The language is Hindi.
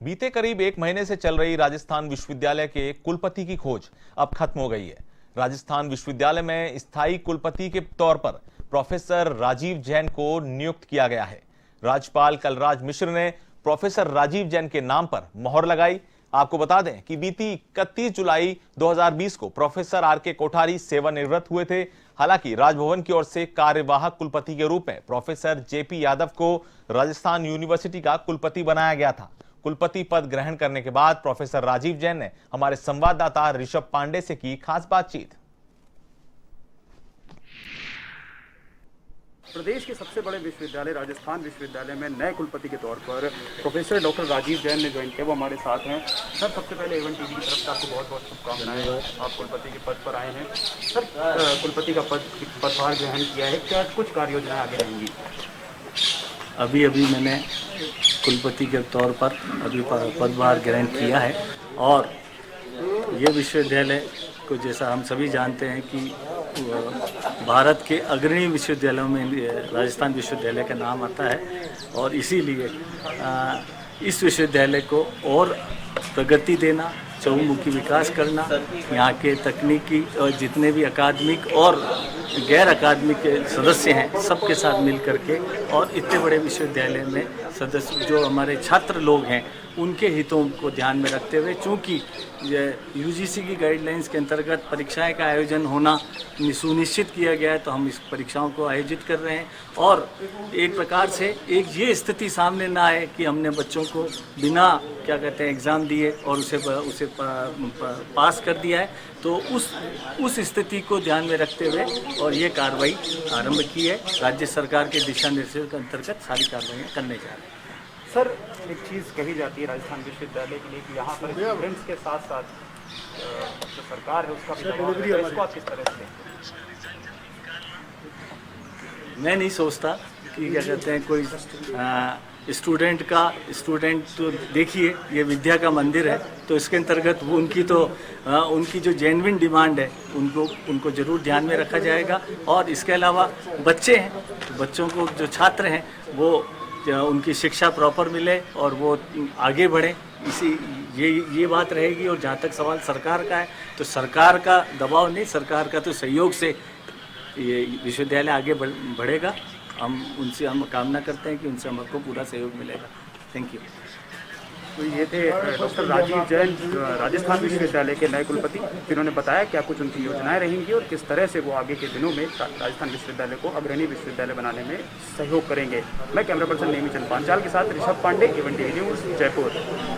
बीते करीब एक महीने से चल रही राजस्थान विश्वविद्यालय के कुलपति की खोज अब खत्म हो गई है। राजस्थान विश्वविद्यालय में स्थायी कुलपति के तौर पर प्रोफेसर राजीव जैन को नियुक्त किया गया है। राज्यपाल कलराज मिश्र ने प्रोफेसर राजीव जैन के नाम पर मोहर लगाई। आपको बता दें कि बीती 31 जुलाई 2020 को प्रोफेसर आर.के. कोठारी सेवानिवृत्त हुए थे। हालांकि राजभवन की ओर से कार्यवाहक कुलपति के रूप में प्रोफेसर जे.पी. यादव को राजस्थान यूनिवर्सिटी का कुलपति बनाया गया था। कुलपति पद ग्रहण करने के बाद प्रोफेसर राजीव जैन ने हमारे संवाददाता ऋषभ पांडे से की खास बातचीत। प्रदेश के सबसे बड़े विश्वविद्यालय राजस्थान विश्वविद्यालय में नए कुलपति के तौर पर प्रोफेसर डॉक्टर राजीव जैन ने ज्वाइन किया, वो हमारे साथ हैं। सर, सबसे पहले A1 टीवी की तरफ से आपको बहुत बहुत शुभकामनाएं। आप कुलपति के पद पर आए हैं। सर, कुलपति का पदभार ग्रहण किया है, क्या कुछ कार्य योजनाएं आगे रहेंगी? अभी मैंने कुलपति के तौर पर अभी पदभार ग्रहण किया है और ये विश्वविद्यालय को, जैसा हम सभी जानते हैं कि भारत के अग्रणी विश्वविद्यालयों में राजस्थान विश्वविद्यालय का नाम आता है और इसीलिए इस विश्वविद्यालय को और प्रगति देना, चहुमुखी विकास करना, यहाँ के तकनीकी और जितने भी अकादमिक और गैर अकादमिक सदस्य हैं सबके साथ मिल करके और इतने बड़े विश्वविद्यालय में सदस्य जो हमारे छात्र लोग हैं उनके हितों को ध्यान में रखते हुए, चूँकि यूजीसी की गाइडलाइंस के अंतर्गत परीक्षाएं का आयोजन होना सुनिश्चित किया गया है, तो हम इस परीक्षाओं को आयोजित कर रहे हैं। और एक प्रकार से एक ये स्थिति सामने ना आए कि हमने बच्चों को बिना एग्ज़ाम दिए और उसे पास कर दिया है, तो उस स्थिति को ध्यान में रखते हुए और ये कार्रवाई आरंभ की है। राज्य सरकार के दिशा निर्देशों के अंतर्गत सारी कार्रवाइयाँ करने जा रहे हैं। सर, एक चीज़ कही जाती है राजस्थान विश्वविद्यालय के लिए कि यहाँ पर स्टूडेंट्स के साथ साथ जो सरकार है उसका भी दबाव है, इसको आप किस तरह से देखते हैं? मैं नहीं सोचता कि कोई स्टूडेंट तो देखिए, ये विद्या का मंदिर है, तो इसके अंतर्गत वो उनकी जो जेन्युइन डिमांड है उनको जरूर ध्यान में रखा जाएगा। और इसके अलावा बच्चे हैं, बच्चों को जो छात्र हैं वो उनकी शिक्षा प्रॉपर मिले और वो आगे बढ़ें, ये बात रहेगी। और जहाँ तक सवाल सरकार का है, तो सरकार का दबाव नहीं, सरकार का तो सहयोग से ये विश्वविद्यालय आगे बढ़ेगा। हम कामना करते हैं कि उनसे हमको पूरा सहयोग मिलेगा। Thank you. तो ये थे डॉक्टर राजीव जैन, राजस्थान विश्वविद्यालय के नए कुलपति, जिन्होंने बताया क्या कुछ उनकी योजनाएं रहेंगी और किस तरह से वो आगे के दिनों में राजस्थान विश्वविद्यालय को अग्रणी विश्वविद्यालय बनाने में सहयोग करेंगे। मैं कैमरा पर्सन नेमी चंद पांचाल के साथ Rishabh Pandey, A1 TV news, Jaipur.